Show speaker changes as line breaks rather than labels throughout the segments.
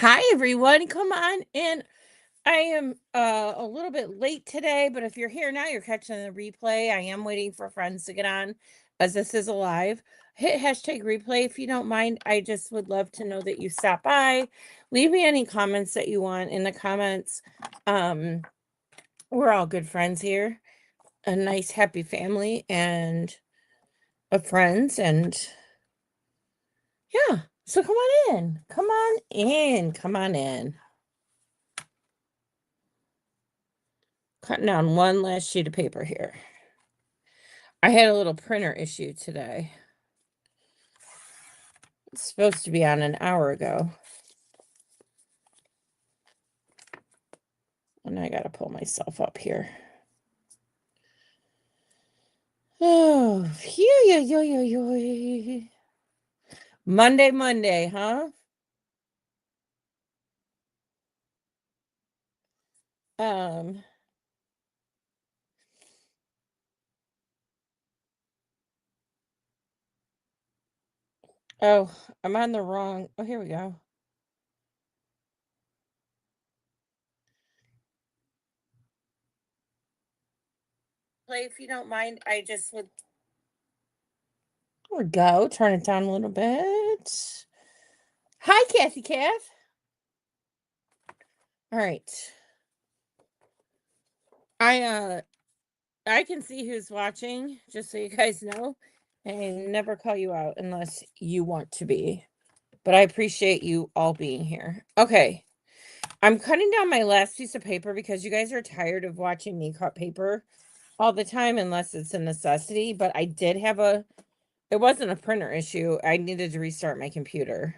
Hi, everyone. Come on in. I am a little bit late today, but if you're here now, you're catching the replay. I am waiting for friends to get on as this is alive. Hit hashtag replay if you don't mind. I just would love to know that you stop by. Leave me any comments that you want in the comments. Um, we're all good friends here, a nice, happy family and of friends. And yeah, so come on in. Come on in. Come on in. Cutting down one last sheet of paper here. I had a little printer issue today. It's supposed to be on an hour ago. And I got to pull myself up here. Oh, phew. Monday, huh? Um, oh, I'm on the wrong. Oh, here we go. Play if you don't mind. I just would. There we go. Turn it down a little bit. Hi, Kathy Kath. All right. I I can see who's watching, just so you guys know. And I never call you out unless you want to be. But I appreciate you all being here. Okay. I'm cutting down my last piece of paper because you guys are tired of watching me cut paper all the time unless it's a necessity. But I did have it wasn't a printer issue. I needed to restart my computer.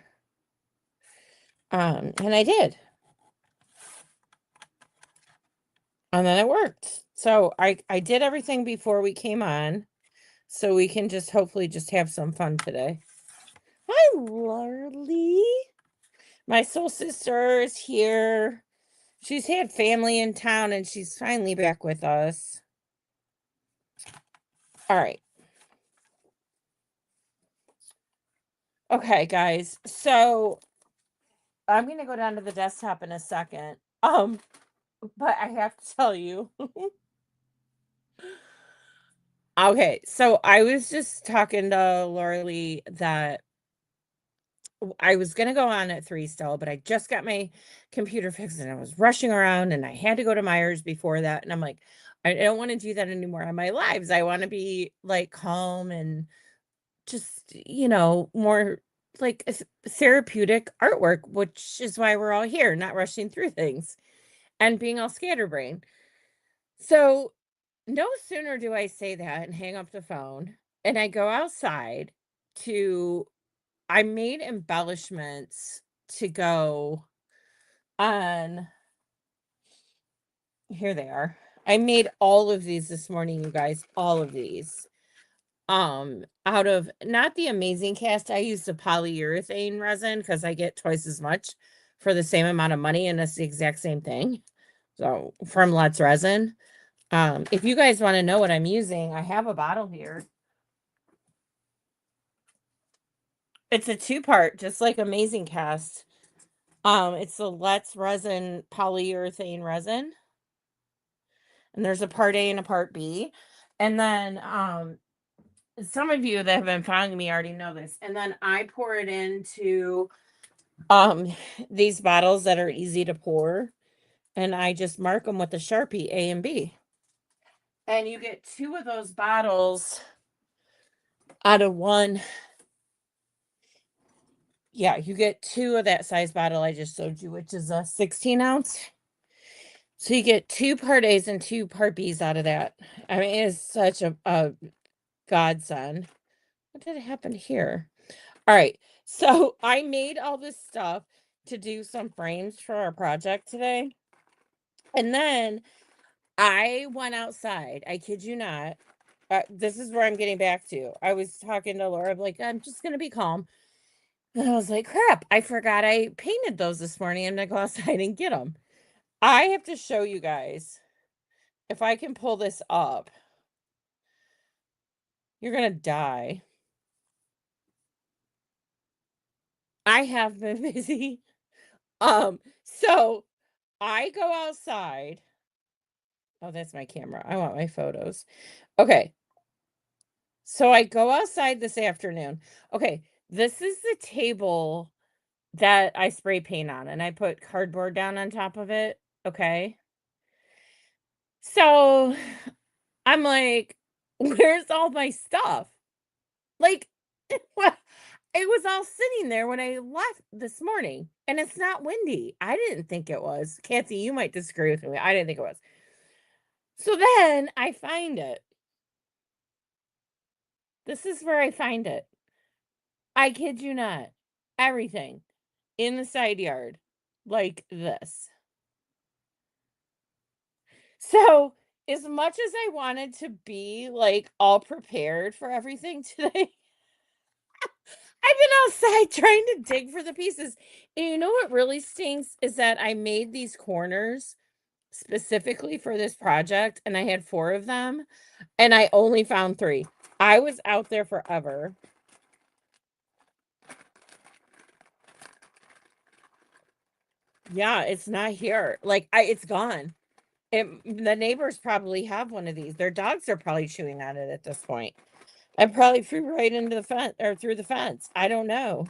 And I did. And then it worked. So I did everything before we came on. So we can just hopefully just have some fun today. Hi, Larly. My soul sister is here. She's had family in town and she's finally back with us. All right. Okay, guys. So I'm gonna go down to the desktop in a second. But I have to tell you. Okay, so I was just talking to Laura that I was gonna go on at 3 still, but I just got my computer fixed and I was rushing around and I had to go to Myers before that. And I'm like, I don't want to do that anymore on my lives. I want to be like calm and just, more like therapeutic artwork, which is why we're all here, not rushing through things and being all scatterbrained. So no sooner do I say that and hang up the phone and I go outside to I made embellishments to go on here they are. I made all of these this morning, you guys, all of these. Out of not the amazing cast, I use the polyurethane resin because I get twice as much for the same amount of money and it's the exact same thing. So from Let's Resin. If you guys want to know what I'm using, I have a bottle here. It's a two-part, just like Amazing Cast. It's the Let's Resin polyurethane resin. And there's a part A and a part B. And then some of you that have been following me already know this. And then I pour it into um these bottles that are easy to pour. And I just mark them with a Sharpie A and B. And you get two of those bottles out of one. Yeah, you get two of that size bottle I just showed you, which is a 16 ounce. So you get two part A's and two part B's out of that. I mean, it's such a godsend. What did happen here? All right. So I made all this stuff to do some frames for our project today. And then I went outside. I kid you not. This is where I'm getting back to. I was talking to Laura, like, I'm just going to be calm. And I was like, crap, I forgot I painted those this morning. I'm going to go outside and get them. I have to show you guys if I can pull this up. You're going to die. I have been busy. So I go outside. Oh, that's my camera. I want my photos. Okay. So I go outside this afternoon. Okay. This is the table that I spray paint on, and I put cardboard down on top of it. Okay. So I'm like, where's all my stuff? Like, well, it was all sitting there when I left this morning, and it's not windy. I didn't think it was. Kathy, you might disagree with me. I didn't think it was. So then I find it. This is where I find it. I kid you not. Everything in the side yard like this. So, as much as I wanted to be like all prepared for everything today, I've been outside trying to dig for the pieces. And you know what really stinks is that I made these corners specifically for this project and I had 4 of them and I only found 3. I was out there forever. Yeah, it's not here. Like it's gone. The neighbors probably have one of these. Their dogs are probably chewing on it at this point. I probably flew right into the fence or through the fence. I don't know.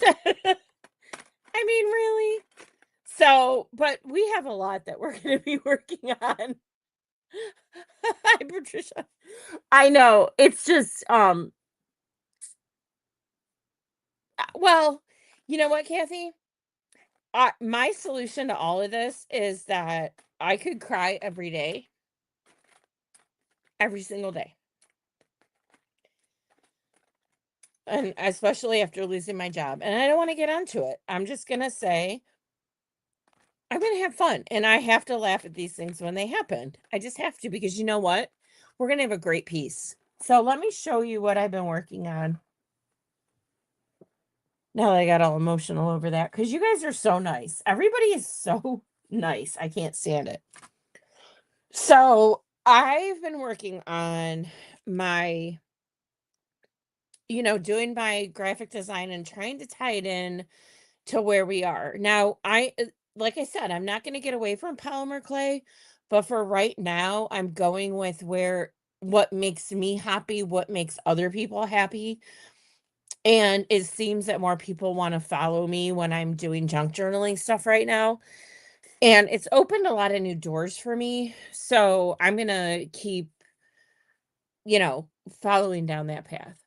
I mean, really? So, but we have a lot that we're going to be working on. Hi, Patricia. I know. It's just, well, you know what, Kathy? My solution to all of this is that I could cry every day, every single day. And especially after losing my job. And I don't want to get onto it. I'm just going to say, I'm going to have fun. And I have to laugh at these things when they happen. I just have to, because you know what? We're going to have a great piece. So let me show you what I've been working on. Now that I got all emotional over that, because you guys are so nice. Everybody is so nice. I can't stand it. So I've been working on my, doing my graphic design and trying to tie it in to where we are. Now, like I said, I'm not going to get away from polymer clay, but for right now, I'm going with what makes me happy, what makes other people happy. And it seems that more people want to follow me when I'm doing junk journaling stuff right now. And it's opened a lot of new doors for me. So I'm going to keep, following down that path.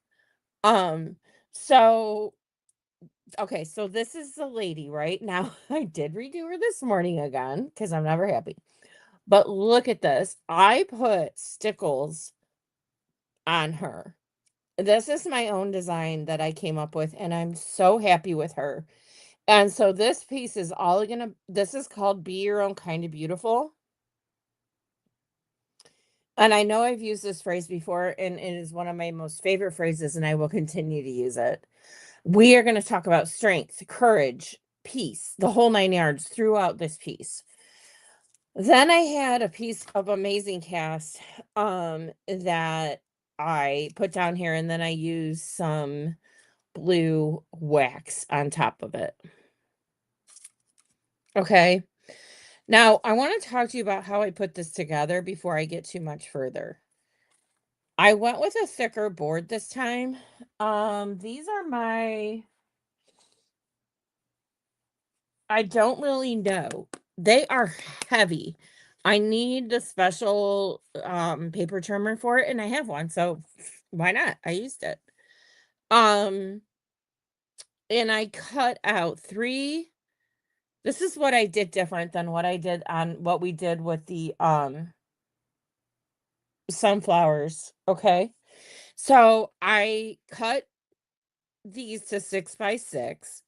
Um, so okay, so this is the lady, right? Now, I did redo her this morning again because I'm never happy. But look at this. I put stickles on her. This is my own design that I came up with, and I'm so happy with her. And so this piece is this is called Be Your Own Kind of Beautiful. And I know I've used this phrase before, and it is one of my most favorite phrases, and I will continue to use it. We are going to talk about strength, courage, peace, the whole 9 yards throughout this piece. Then I had a piece of amazing cast that I put down here, and then I used some blue wax on top of it. Okay. Now, I want to talk to you about how I put this together before I get too much further. I went with a thicker board this time. These are I don't really know. They are heavy. I need the special paper trimmer for it, and I have one, so why not? I used it. Um, and I cut out 3. This is what I did different than what we did with the sunflowers. Okay. So I cut these to 6 by 6,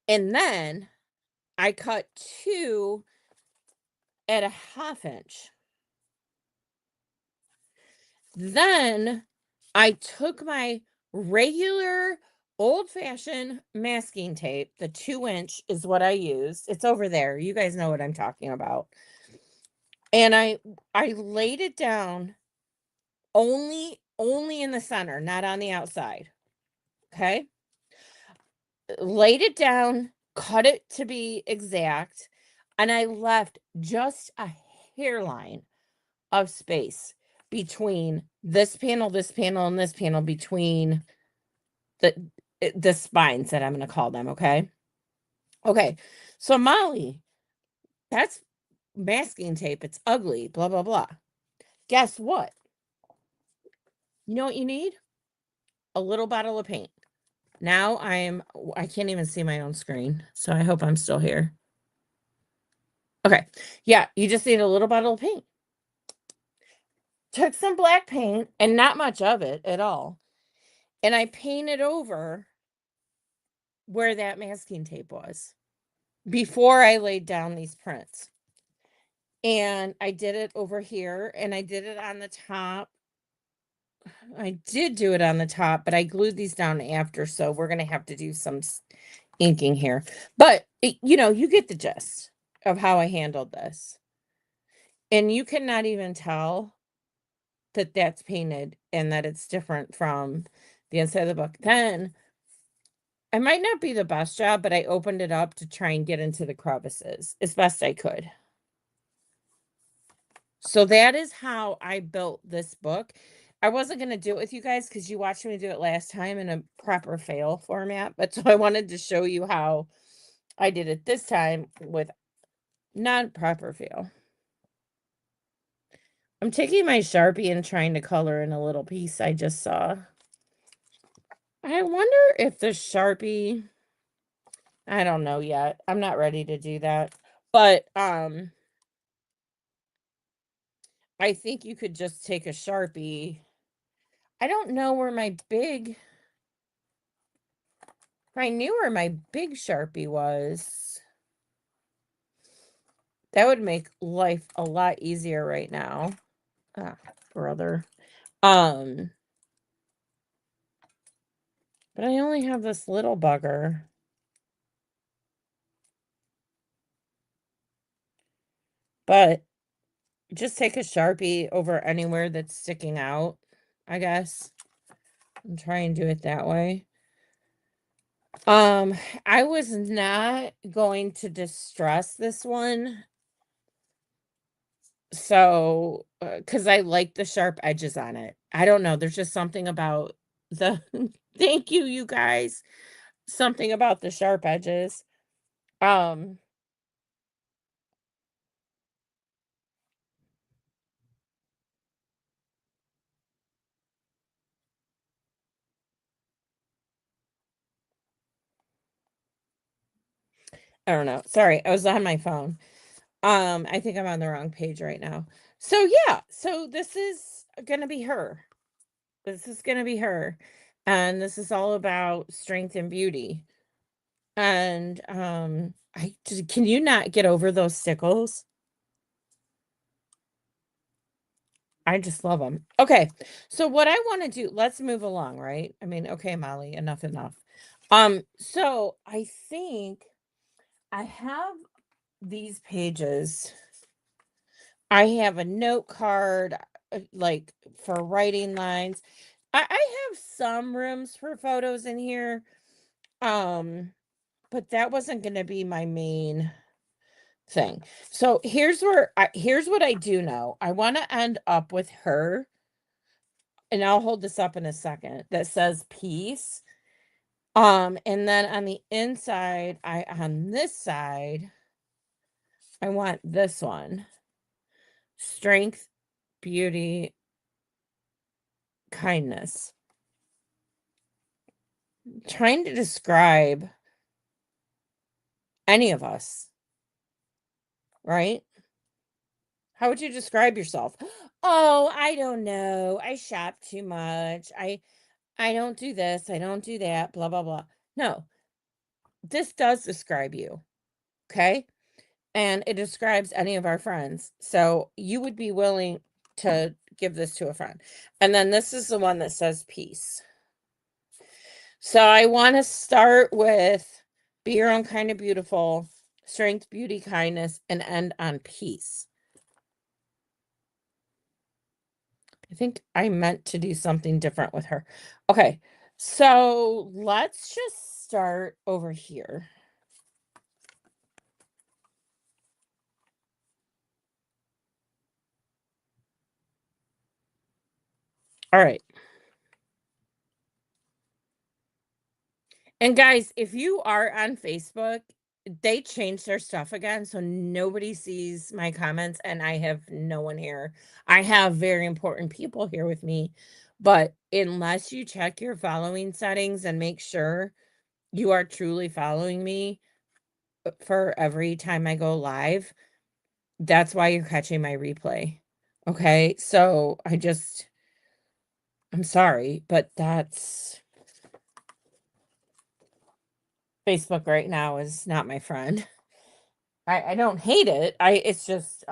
and then I cut 2 at a 1/2 inch. Then I took my regular old-fashioned masking tape, the 2-inch is what I used. It's over there. You guys know what I'm talking about. And I laid it down only in the center, not on the outside. Okay? laid it down, cut it to be exact, and I left just a hairline of space between this panel, and this panel between the the spines that I'm gonna call them, okay? Okay. So Molly, that's masking tape. It's ugly, blah blah blah. Guess what? You know what you need? A little bottle of paint. Now I can't even see my own screen, so I hope I'm still here. Okay. Yeah, you just need a little bottle of paint. Took some black paint and not much of it at all. And I painted over where that masking tape was before I laid down these prints. And I did it over here and I did it on the top. I did do it on the top, but I glued these down after, so we're going to have to do some inking here. But, you get the gist of how I handled this. And you cannot even tell that that's painted and that it's different from the inside of the book. Then I might not be the best job, but I opened it up to try and get into the crevices as best I could. So that is how I built this book. I wasn't going to do it with you guys because you watched me do it last time in a proper fail format. But so I wanted to show you how I did it this time with non-proper fail. I'm taking my Sharpie and trying to color in a little piece I just saw. I wonder if the Sharpie, I don't know yet. I'm not ready to do that. But I think you could just take a Sharpie. I don't know where my big, if I knew where my big Sharpie was, that would make life a lot easier right now. Ah, brother. But I only have this little bugger. But just take a Sharpie over anywhere that's sticking out, I guess, and try and do it that way. I was not going to distress this one. So, because I like the sharp edges on it. I don't know. There's just something about the, thank you, you guys. Something about the sharp edges. Um, I don't know. Sorry, I was on my phone. I think I'm on the wrong page right now. So yeah, so this is gonna be her. This is gonna be her. And this is all about strength and beauty. And can you not get over those stickles? I just love them. Okay. So what I want to do, let's move along, right? I mean, okay, Molly, enough. So I think I have these pages. I have a note card like for writing lines. I have some rooms for photos in here. Um, but that wasn't going to be my main thing. So here's what I do know. I want to end up with her, and I'll hold this up in a second, that says peace. And then on the inside, on this side, I want this one. Strength, beauty, kindness. Trying to describe any of us, right? How would you describe yourself? Oh, I don't know. I shop too much. I don't do this. I don't do that. Blah blah blah. No, this does describe you, okay? And it describes any of our friends. So you would be willing to give this to a friend. And then this is the one that says peace. So I want to start with be your own kind of beautiful, strength, beauty, kindness, and end on peace. I think I meant to do something different with her. Okay. So let's just start over here. All right. And guys, if you are on Facebook, they changed their stuff again, so nobody sees my comments, and I have no one here. I have very important people here with me, but unless you check your following settings and make sure you are truly following me for every time I go live, that's why you're catching my replay. Okay? So I'm sorry, but that's Facebook right now is not my friend. I don't hate it. It's just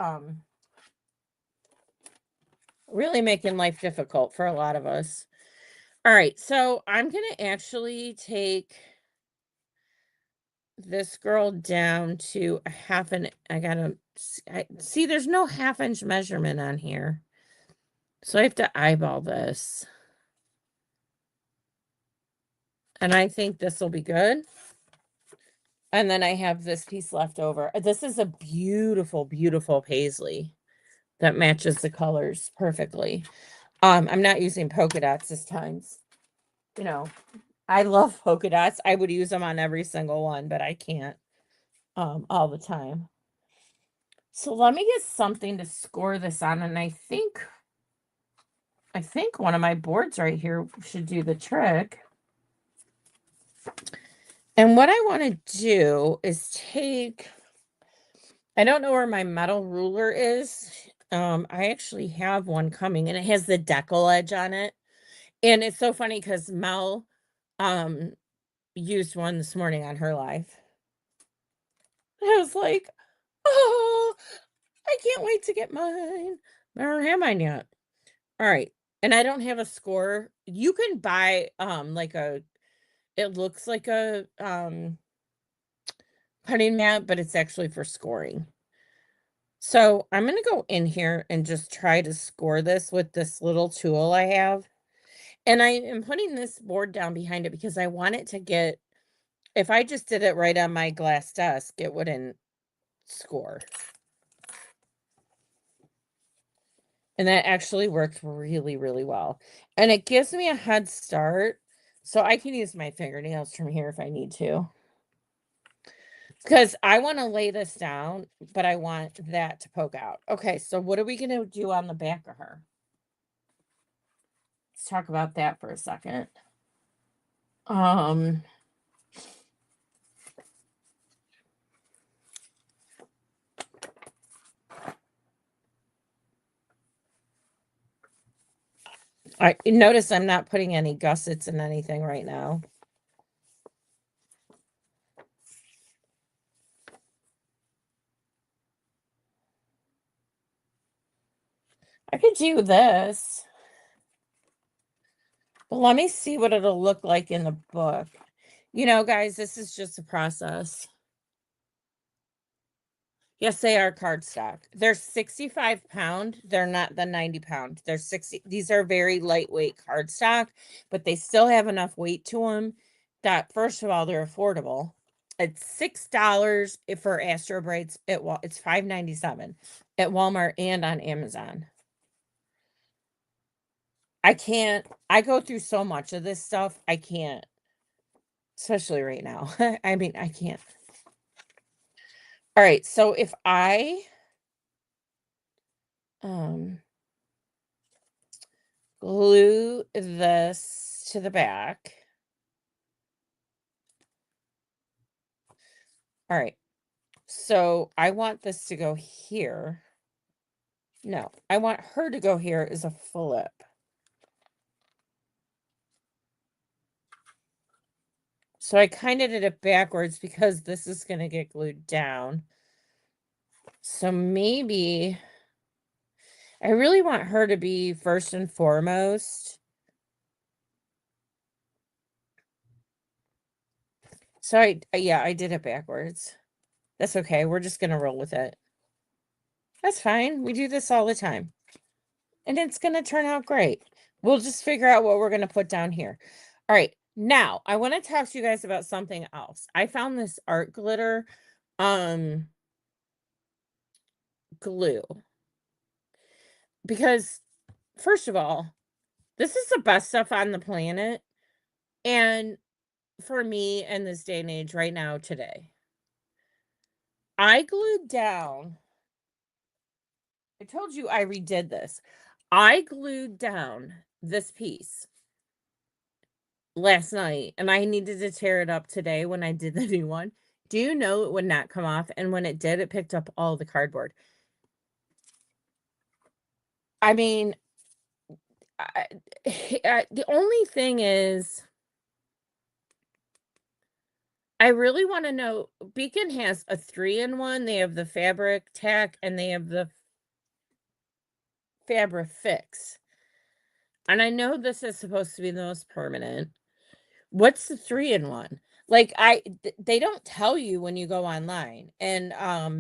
really making life difficult for a lot of us. All right, so I'm gonna actually take this girl down to a half an I gotta see there's no half-inch measurement on here. So I have to eyeball this. And I think this will be good. And then I have this piece left over. This is a beautiful, beautiful paisley that matches the colors perfectly. I'm not using polka dots this time. You know, I love polka dots. I would use them on every single one, but I can't all the time. So let me get something to score this on, and I think one of my boards right here should do the trick. And what I want to do is I don't know where my metal ruler is. I actually have one coming, and it has the decal edge on it. And it's so funny because Mel um used one this morning on her live. I was like, oh, I can't wait to get mine. I don't have mine yet. All right. And I don't have a score. You can buy like it looks like a putting mat, but it's actually for scoring. So I'm gonna go in here and just try to score this with this little tool I have. And I am putting this board down behind it because I want it to get, if I just did it right on my glass desk, it wouldn't score. And that actually worked really, really well. And it gives me a head start, so I can use my fingernails from here if I need to. Because I want to lay this down, but I want that to poke out. Okay, so what are we going to do on the back of her? Let's talk about that for a second. Um, I notice I'm not putting any gussets in anything right now. I could do this. But let me see what it'll look like in the book. You know, guys, this is just a process. Yes, they are cardstock. They're 65 pound. They're not the 90 pound. They're 60. These are very lightweight cardstock, but they still have enough weight to them that, first of all, they're affordable. It's $6 for Astro Braids. It's $5.97 at Walmart and on Amazon. I go through so much of this stuff. I can't, especially right now. I mean, I can't. All right, so if I glue this to the back. All right. So I want this to go here. No, I want her to go here as a flip. So I kind of did it backwards because this is going to get glued down. So maybe I really want her to be first and foremost. So I did it backwards. That's okay. We're just going to roll with it. That's fine. We do this all the time. And it's going to turn out great. We'll just figure out what we're going to put down here. All right. Now, I wanna talk to you guys about something else. I found this art glitter, um, glue, because, first of all, this is the best stuff on the planet, and for me in this day and age right now today, I glued down I told you I redid this. I glued down this piece last night, and I needed to tear it up today when I did the new one. Do you know it would not come off? And when it did, it picked up all the cardboard. I mean, I, the only thing is, I really want to know. Beacon has a 3-in-1. They have the fabric tack and they have the fabric fix. And I know this is supposed to be the most permanent. What's the 3-in-1? Like, they don't tell you when you go online, and,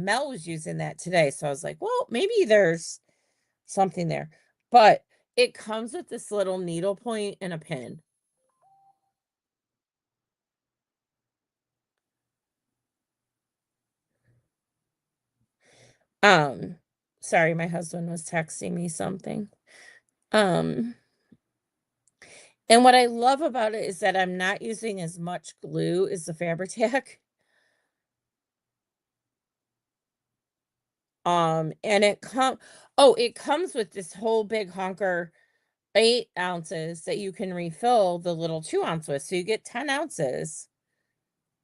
Mel was using that today, so I was like, "Well, maybe there's something there." But it comes with this little needle point and a pin. Um, Sorry, my husband was texting me something. Um, and what I love about it is that I'm not using as much glue as the Fabri-Tac. And it comes with this whole big honker 8 ounces that you can refill the little 2-ounce with, so you get 10 ounces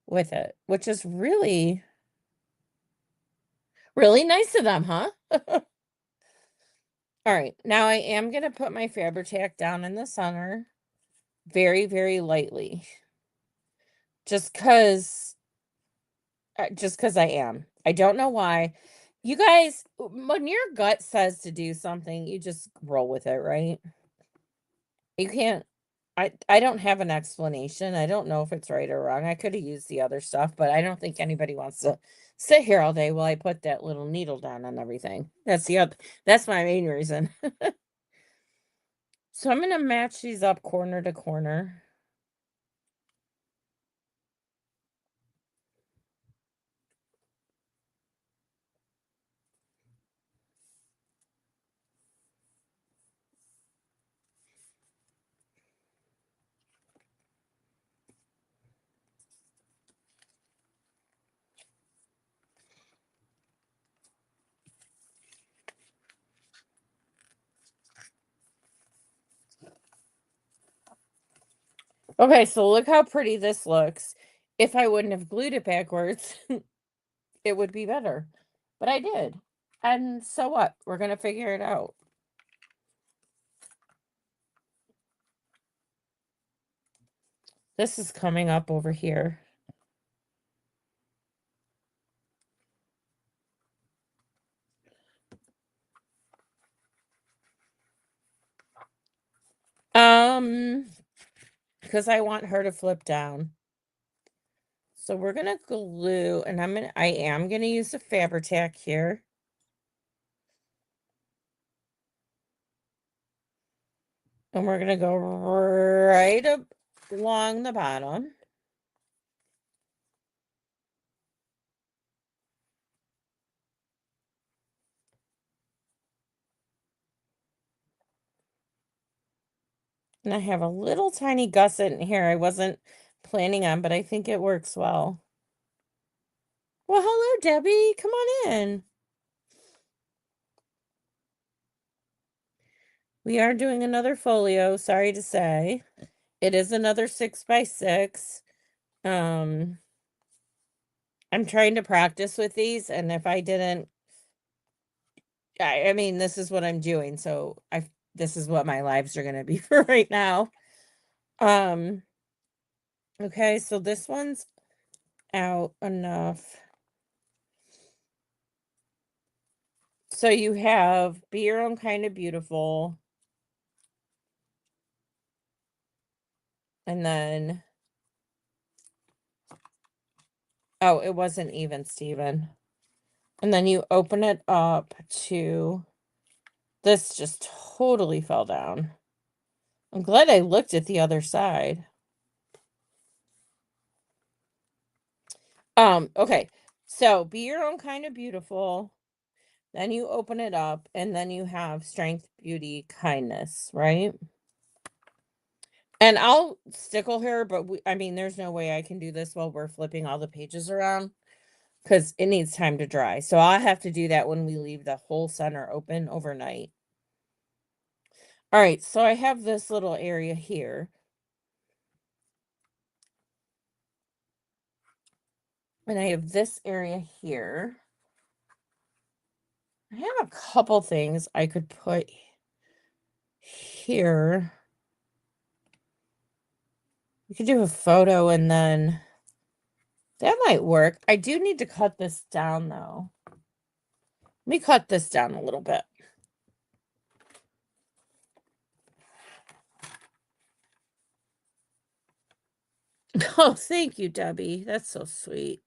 with it, which is really, really nice of them, huh? Alright, now I am gonna put my Fabri-Tac down in the center very, very lightly, just 'cause just 'cause I am. I don't know why. You guys, when your gut says to do something, you just roll with it, right? You can't I don't have an explanation. I don't know if it's right or wrong. I coulda used the other stuff, but I don't think anybody wants to sit here all day while I put that little needle down on everything. That's my main reason. So I'm gonna match these up corner to corner. Okay, so look how pretty this looks. If I wouldn't have glued it backwards, it would be better. But I did. And so what? We're gonna figure it out. This is coming up over here. Um, because I want her to flip down. So we're gonna glue, and I am gonna use the Fabri-Tac here. And we're gonna go right up along the bottom. And I have a little tiny gusset in here I wasn't planning on, but I think it works well. Well, hello, Debbie. Come on in. We are doing another folio, sorry to say. It is another 6x6. Um, I'm trying to practice with these, and if I didn't I mean, this is what I'm doing, so this is what my lives are gonna be for right now. Um, okay, so this one's out enough. So you have Be Your Own Kind of Beautiful, and then oh, it wasn't Even Steven. And then you open it up to this just totally fell down. I'm glad I looked at the other side. Okay. So be your own kind of beautiful. Then you open it up and then you have strength, beauty, kindness, right? And I'll stickle her, but I mean, there's no way I can do this while we're flipping all the pages around because it needs time to dry. So I'll have to do that when we leave the whole center open overnight. All right, so I have this little area here. And I have this area here. I have a couple things I could put here. We could do a photo and then that might work. I do need to cut this down though. Let me cut this down a little bit. Oh, thank you, Debbie. That's so sweet.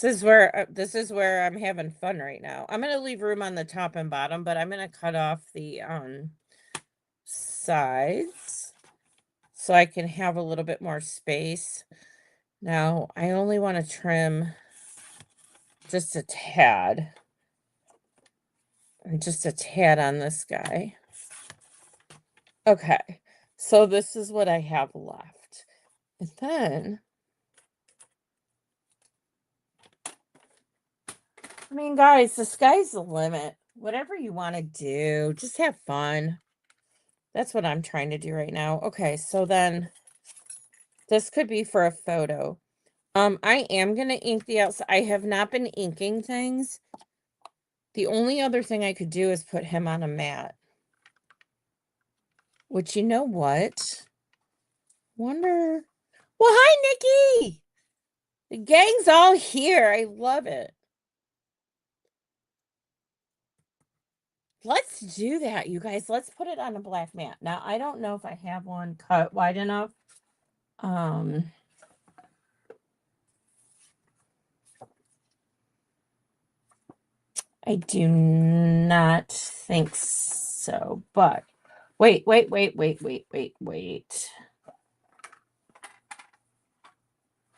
This is where I'm having fun right now. I'm gonna leave room on the top and bottom, but I'm gonna cut off the sides so I can have a little bit more space. Now I only want to trim just a tad. And just a tad on this guy. Okay. So this is what I have left. And then I mean, guys, the sky's the limit. Whatever you want to do, just have fun. That's what I'm trying to do right now. Okay, so then this could be for a photo. I am going to ink the outside. I have not been inking things. The only other thing I could do is put him on a mat. Which, you know what? Wonder. Well, hi, Nikki! The gang's all here. I love it. Let's do that, you guys. Let's put it on a black mat. Now, I don't know if I have one cut wide enough. I do not think so, but wait. I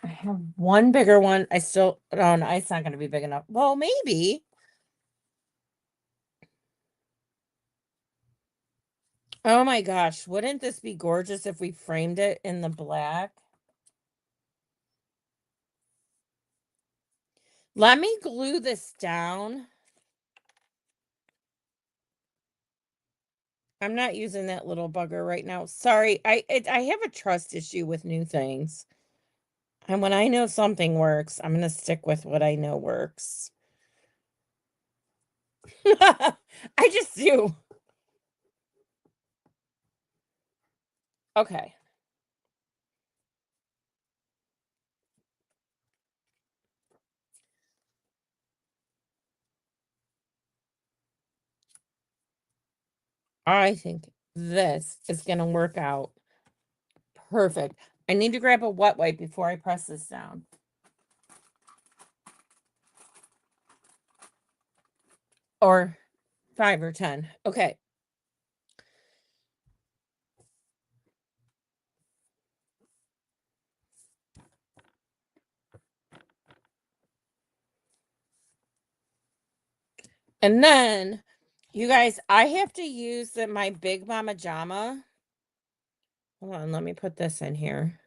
have one bigger one. I still, oh no, it's not going to be big enough. Well, maybe. Oh my gosh, wouldn't this be gorgeous if we framed it in the black? Let me glue this down. I'm not using that little bugger right now. Sorry, I have a trust issue with new things. And when I know something works, I'm going to stick with what I know works. I just do. Okay. I think this is going to work out perfect. I need to grab a wet wipe before I press this down. Or 5 or 10. Okay. And then, you guys, I have to use my Big Mama Jama. Hold on, let me put this in here.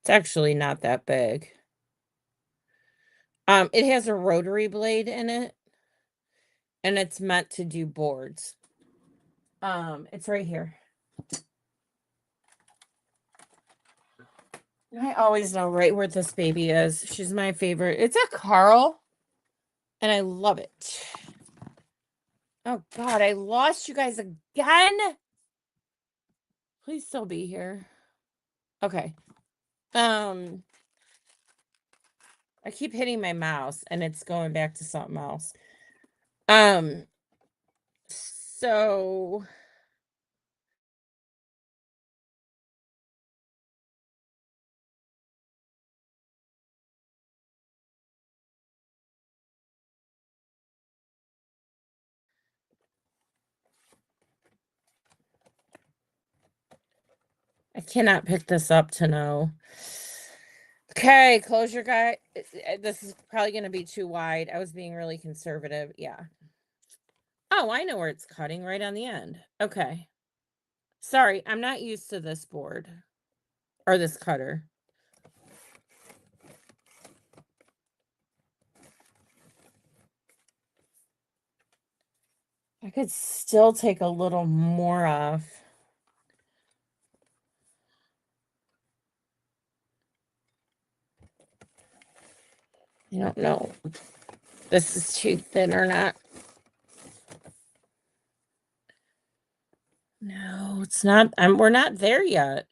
It's actually not that big. It has a rotary blade in it, and it's meant to do boards. It's right here. I always know right where this baby is. She's my favorite. It's a Carl, and I love it. Oh God, I lost you guys again. Please still be here. Okay. I keep hitting my mouse and it's going back to something else. So I cannot pick this up to know. Okay, close your guy. This is probably going to be too wide. I was being really conservative. Yeah. Oh, I know where it's cutting, right on the end. Okay. Sorry, I'm not used to this board or this cutter. I could still take a little more off. I don't know if this is too thin or not. No, it's not. We're not there yet.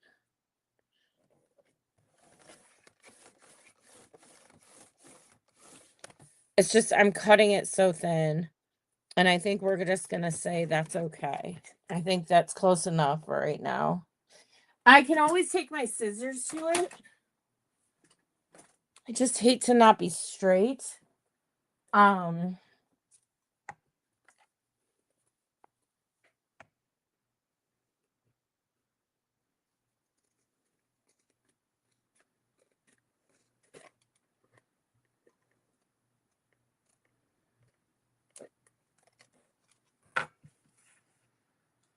It's just I'm cutting it so thin, and I think we're just gonna say that's okay. I think that's close enough for right now. I can always take my scissors to it. I just hate to not be straight. Um,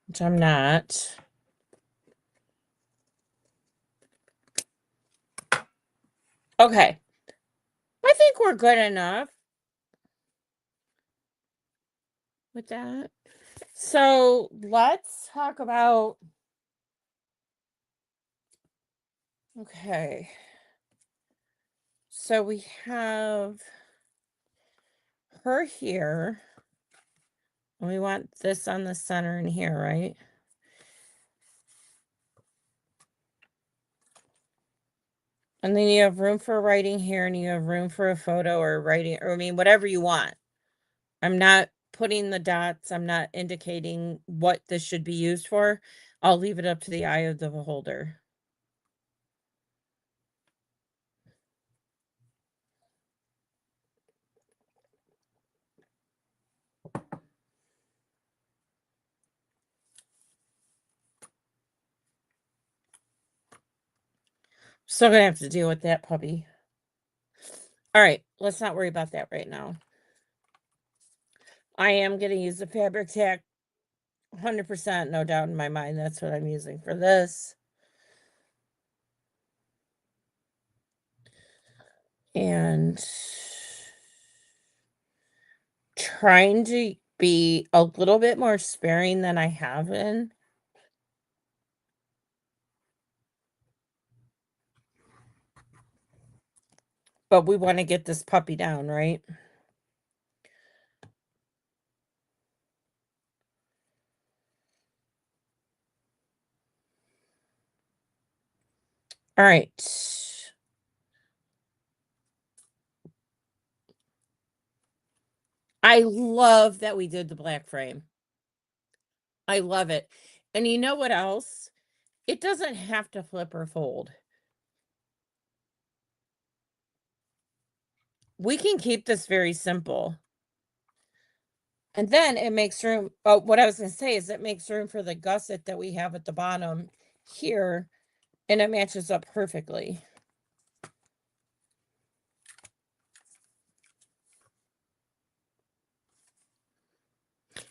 which I'm not. Okay. I think we're good enough with that. So let's talk about, okay. So we have her here. And we want this on the center in here, right? And then you have room for writing here and you have room for a photo or writing, or I mean, whatever you want. I'm not putting the dots. I'm not indicating what this should be used for. I'll leave it up to the eye of the beholder. Still gonna have to deal with that puppy. All right, let's not worry about that right now. I am gonna use the fabric tack 100%, no doubt in my mind. That's what I'm using for this. And trying to be a little bit more sparing than I have been. But we want to get this puppy down, right? All right. I love that we did the black frame. I love it. And you know what else? It doesn't have to flip or fold. We can keep this very simple. And then it makes room. Oh, what I was going to say is it makes room for the gusset that we have at the bottom here, and it matches up perfectly.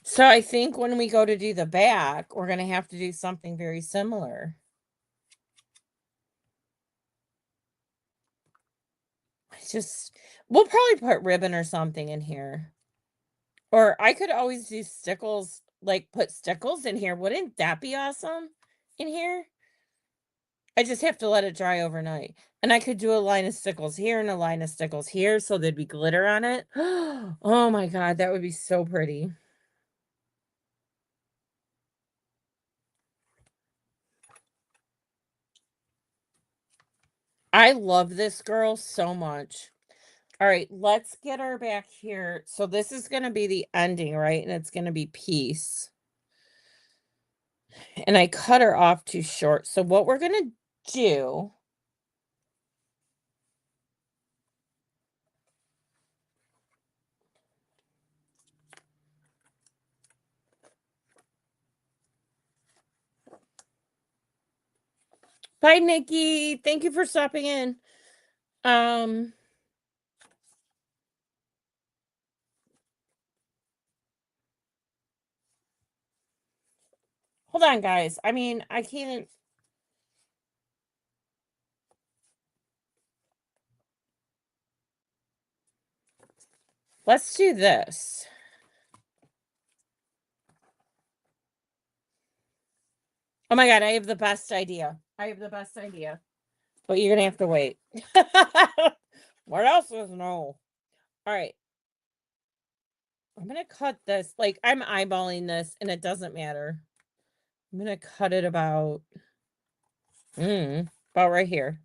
So I think when we go to do the back, we're going to have to do something very similar. It's just, we'll probably put ribbon or something in here. Or I could always do stickles, like put stickles in here. Wouldn't that be awesome in here? I just have to let it dry overnight. And I could do a line of stickles here and a line of stickles here so there'd be glitter on it. Oh my god, that would be so pretty. I love this girl so much. All right, let's get her back here. So this is going to be the ending, right? And it's going to be peace. And I cut her off too short. So what we're going to do, Bye, Nikki. Thank you for stopping in. Um, hold on, guys. I mean, I can't. Let's do this. Oh my God, I have the best idea. I have the best idea. But you're gonna have to wait. What else is no? All right. I'm gonna cut this. Like I'm eyeballing this and it doesn't matter. I'm gonna cut it about right here.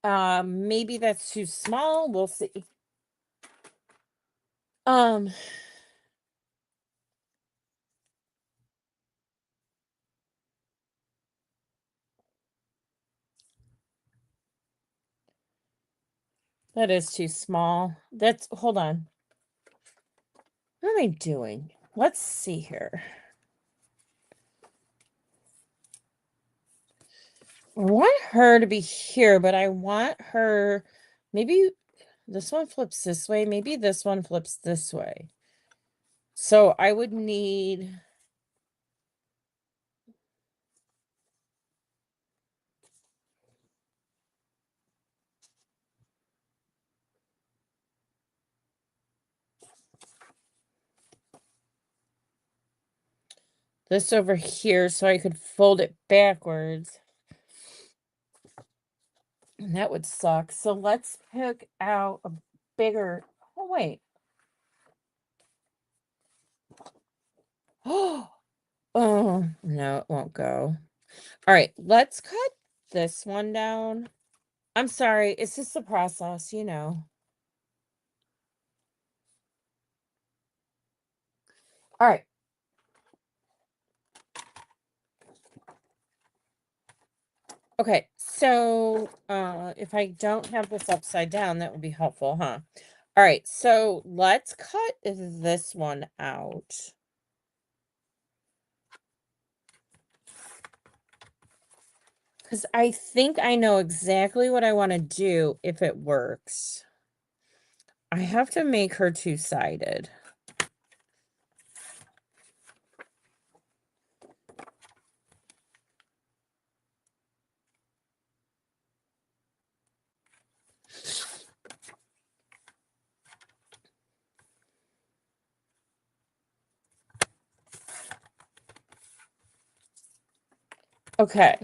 Maybe that's too small. We'll see. Um, that is too small. That's hold on. What am I doing? Let's see here. I want her to be here, but I want her maybe this one flips this way. Maybe this one flips this way. So I would need this over here so I could fold it backwards. And that would suck. So let's pick out a bigger. Oh, wait. Oh, no, it won't go. All right, let's cut this one down. I'm sorry. It's just a process, you know. All right. Okay, so if I don't have this upside down, that would be helpful, huh? All right, so let's cut this one out. Because I think I know exactly what I want to do if it works. I have to make her two-sided. Okay.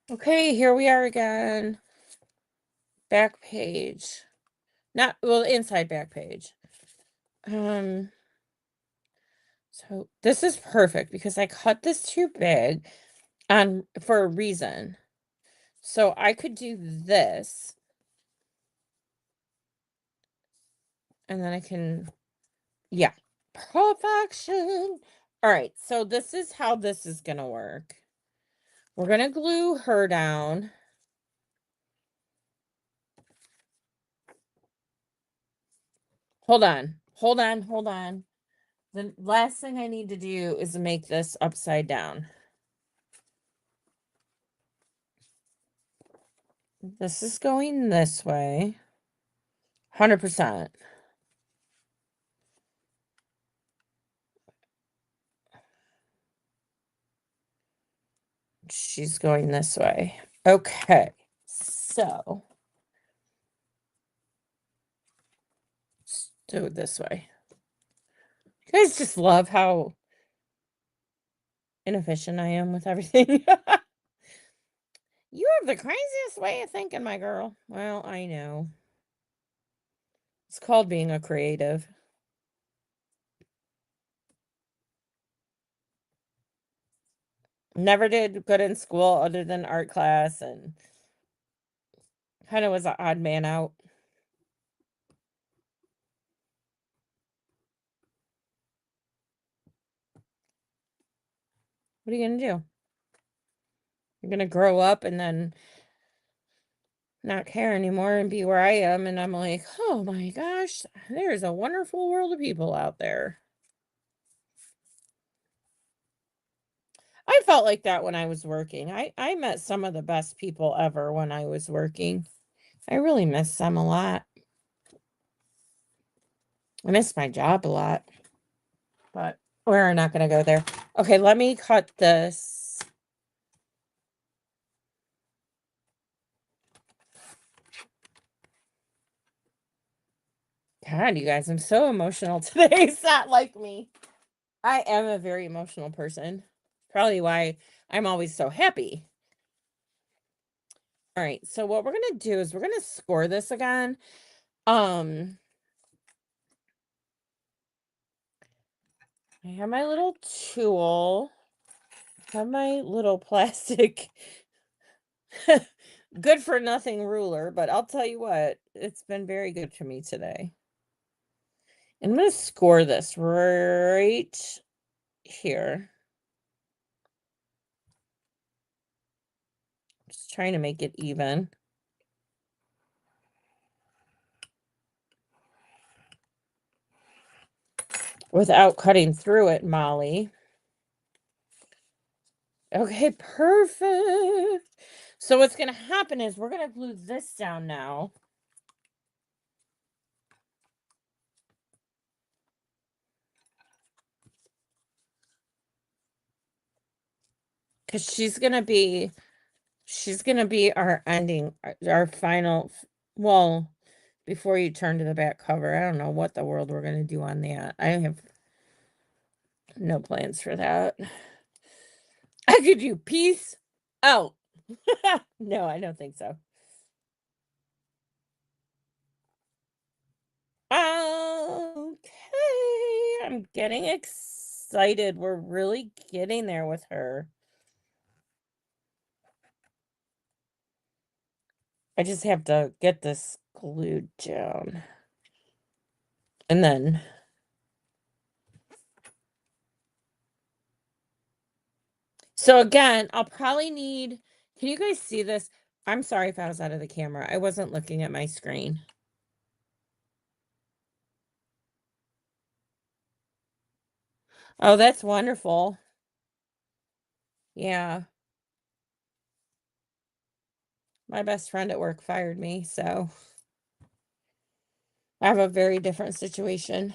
Okay, here we are again. Back page. Not, well, inside back page. So this is perfect because I cut this too big for a reason. So I could do this. And then I can, yeah, perfection. All right, so this is how this is gonna work. We're gonna glue her down. Hold on, hold on, hold on. The last thing I need to do is make this upside down. This is going this way. 100%. She's going this way. Okay, so let's do it this way. You guys just love how inefficient I am with everything. You have the craziest way of thinking, my girl. Well, I know. It's called being a creative. Never did good in school other than art class and kind of was an odd man out. What are you going to do? You're going to grow up and then not care anymore and be where I am. And I'm like, oh my gosh, there's a wonderful world of people out there. I felt like that when I was working. I met some of the best people ever when I was working. I really miss them a lot. I miss my job a lot, but we're not going to go there. Okay, let me cut this. God, you guys, I'm so emotional today. It's not like me. I am a very emotional person. Probably why I'm always so happy. All right, so what we're going to do is we're going to score this again. I have my little tool. I have my little plastic good for nothing ruler, but I'll tell you what, it's been very good to me today. I'm going to score this right here. Just trying to make it even. Without cutting through it, Molly. Okay, perfect. So what's going to happen is we're going to glue this down now. Because she's going to be our ending, our final, well, before you turn to the back cover. I don't know what the world we're going to do on that. I have no plans for that. I could do peace out. No, I don't think so. Okay, I'm getting excited. We're really getting there with her. I just have to get this glued down. And then so again, I'll probably need, can you guys see this? I'm sorry if I was out of the camera. I wasn't looking at my screen. Oh, that's wonderful. Yeah. My best friend at work fired me, so I have a very different situation.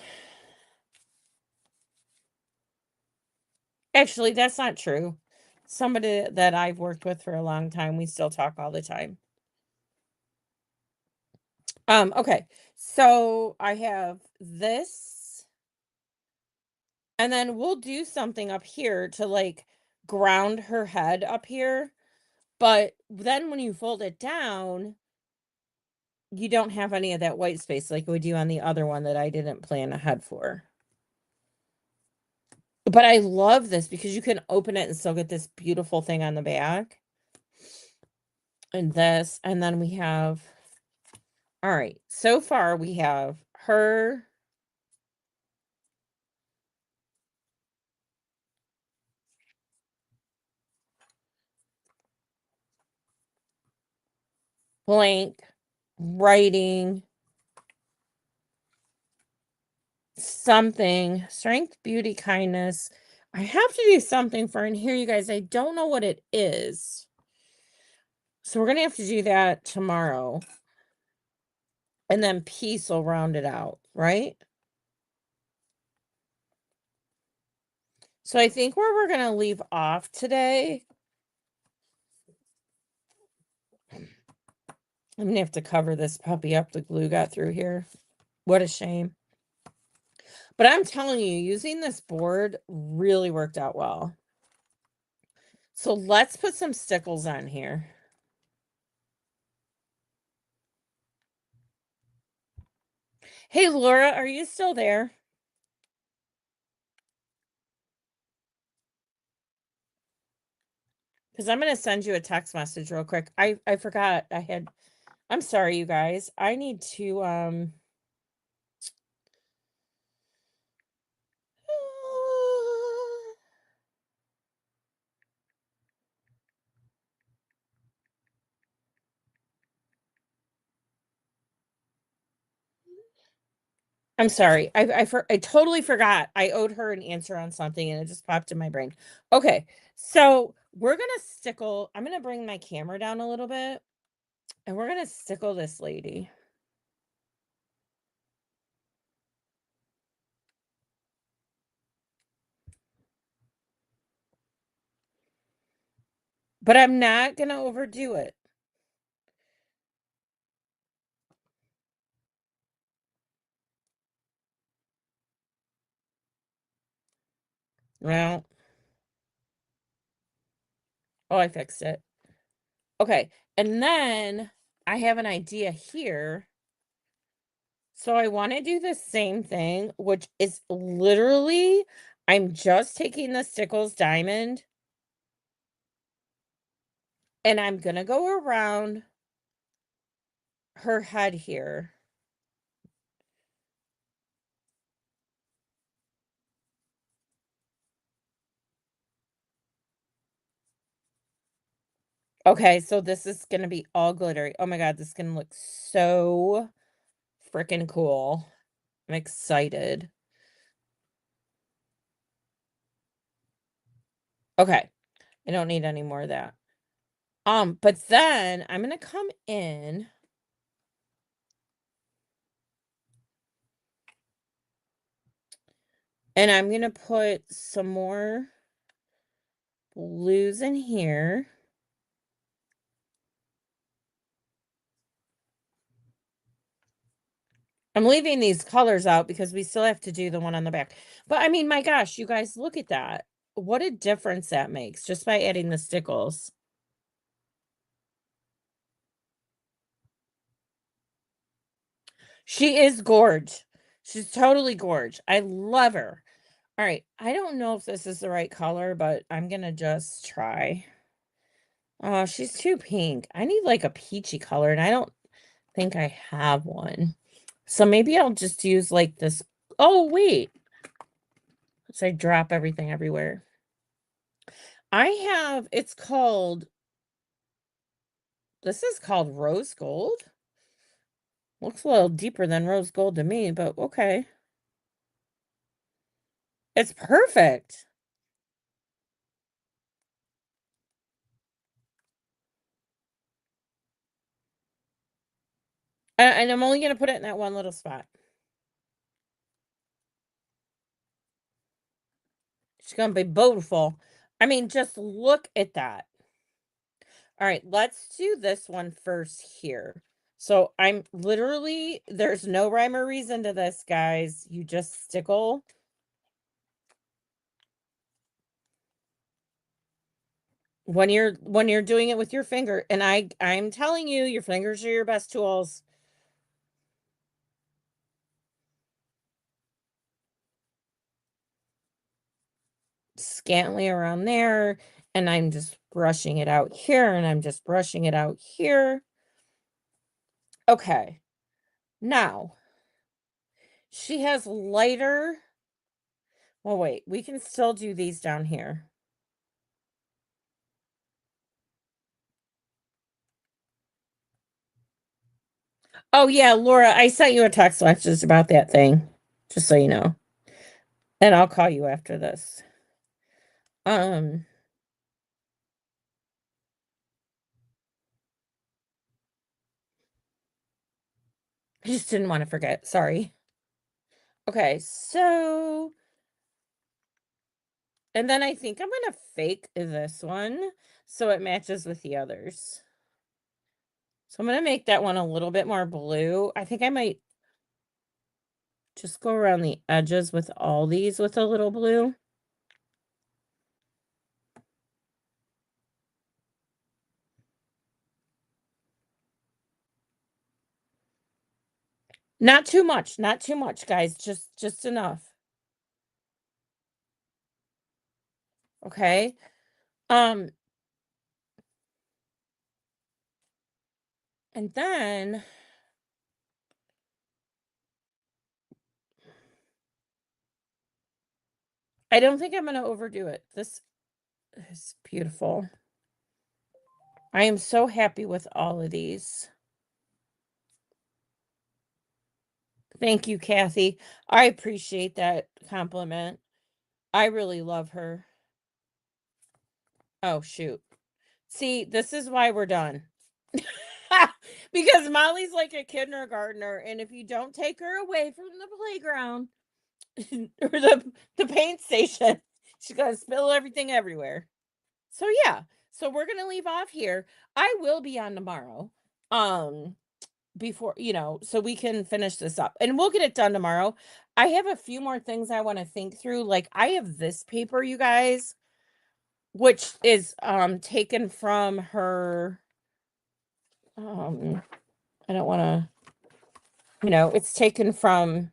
Actually, that's not true. Somebody that I've worked with for a long time, we still talk all the time. Okay. So I have this, and then we'll do something up here to like ground her head up here. But then when you fold it down, you don't have any of that white space like we do on the other one that I didn't plan ahead for. But I love this because you can open it and still get this beautiful thing on the back. And this, and then we have, all right, so far we have her, blank, writing, something, strength, beauty, kindness. I have to do something for in here, you guys. I don't know what it is. So we're going to have to do that tomorrow. And then peace will round it out, right? So I think where we're going to leave off today, I'm going to have to cover this puppy up. The glue got through here. What a shame. But I'm telling you, using this board really worked out well. So let's put some stickles on here. Hey, Laura, are you still there? Because I'm going to send you a text message real quick. I forgot I had, I'm sorry, you guys. I need to, I'm sorry. I totally forgot. I owed her an answer on something and it just popped in my brain. Okay. So we're gonna stickle. I'm gonna bring my camera down a little bit and we're gonna stickle this lady. But I'm not gonna overdo it. Well, oh, I fixed it. Okay. And then I have an idea here. So I want to do the same thing, which is literally, I'm just taking the Stickles diamond and I'm going to go around her head here. Okay, so this is going to be all glittery. Oh my God, this is going to look so freaking cool. I'm excited. Okay, I don't need any more of that. But then I'm going to come in and I'm going to put some more blues in here. I'm leaving these colors out because we still have to do the one on the back. But I mean, my gosh, you guys, look at that. What a difference that makes just by adding the stickles. She is gorge. She's totally gorge. I love her. All right. I don't know if this is the right color, but I'm going to just try. Oh, she's too pink. I need like a peachy color, and I don't think I have one. So maybe I'll just use like this. Oh, wait. So I drop everything everywhere. I have, it's called, this is called rose gold. Looks a little deeper than rose gold to me, but okay. It's perfect. And I'm only going to put it in that one little spot. It's going to be beautiful. I mean, just look at that. All right, let's do this one first here. So I'm literally, there's no rhyme or reason to this, guys. You just stickle. When you're doing it with your finger, and I'm telling you, your fingers are your best tools. Scantly around there, and I'm just brushing it out here, and I'm just brushing it out here. Okay. Now, she has lighter. Well, wait, we can still do these down here. Oh, yeah, Laura, I sent you a text message about that thing, just so you know. And I'll call you after this. Um, I just didn't want to forget. Sorry. Okay, so and then I think I'm gonna fake this one so it matches with the others. So I'm gonna make that one a little bit more blue. I think I might just go around the edges with all these with a little blue. Not too much, guys. Just enough. Okay. Um, and then I don't think I'm gonna overdo it. This is beautiful. I am so happy with all of these. Thank you, Kathy. I appreciate that compliment. I really love her. Oh, shoot. See, this is why we're done. Because Molly's like a kindergartner, and if you don't take her away from the playground or the paint station, she's gonna spill everything everywhere. So yeah, so we're gonna leave off here. I will be on tomorrow. Um, before so we can finish this up and we'll get it done tomorrow. I have a few more things I want to think through. Like I have this paper, you guys, which is taken from her I don't want to, it's taken from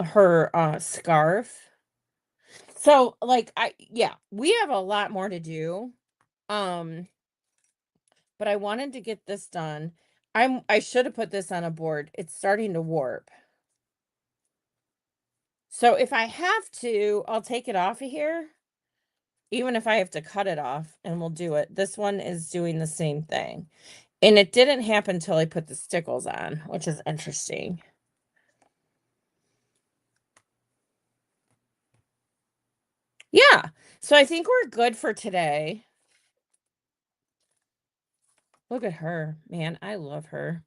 her scarf. So like yeah, we have a lot more to do. Um but I wanted to get this done. I should have put this on a board. It's starting to warp. So if I have to, I'll take it off of here, even if I have to cut it off, and we'll do it. This one is doing the same thing. And it didn't happen until I put the stickles on, which is interesting. Yeah. So I think we're good for today. Look at her. Man, I love her.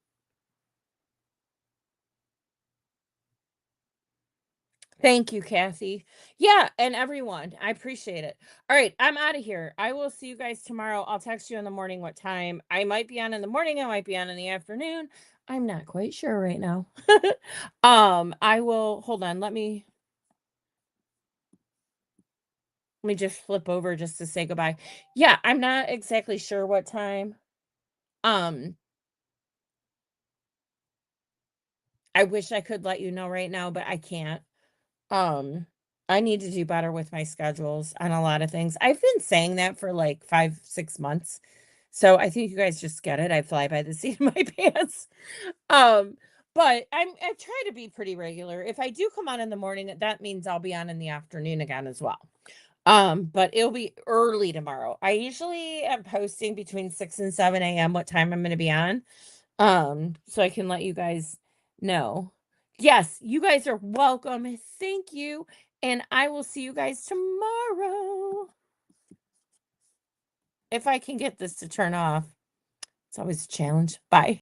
Thank you, Kathy. Yeah, and everyone, I appreciate it. All right, I'm out of here. I will see you guys tomorrow. I'll text you in the morning what time. I might be on in the morning, I might be on in the afternoon. I'm not quite sure right now. I will hold on. Let me just flip over just to say goodbye. Yeah, I'm not exactly sure what time. Um, I wish I could let you know right now, but I can't. Um, I need to do better with my schedules on a lot of things. I've been saying that for like 5, 6 months. So I think you guys just get it. I fly by the seat of my pants. Um, but I try to be pretty regular. If I do come on in the morning, that means I'll be on in the afternoon again as well. But it'll be early tomorrow. I usually am posting between 6 and 7 a.m. what time I'm gonna be on. So I can let you guys know. Yes, you guys are welcome. Thank you. And I will see you guys tomorrow. If I can get this to turn off. It's always a challenge. Bye.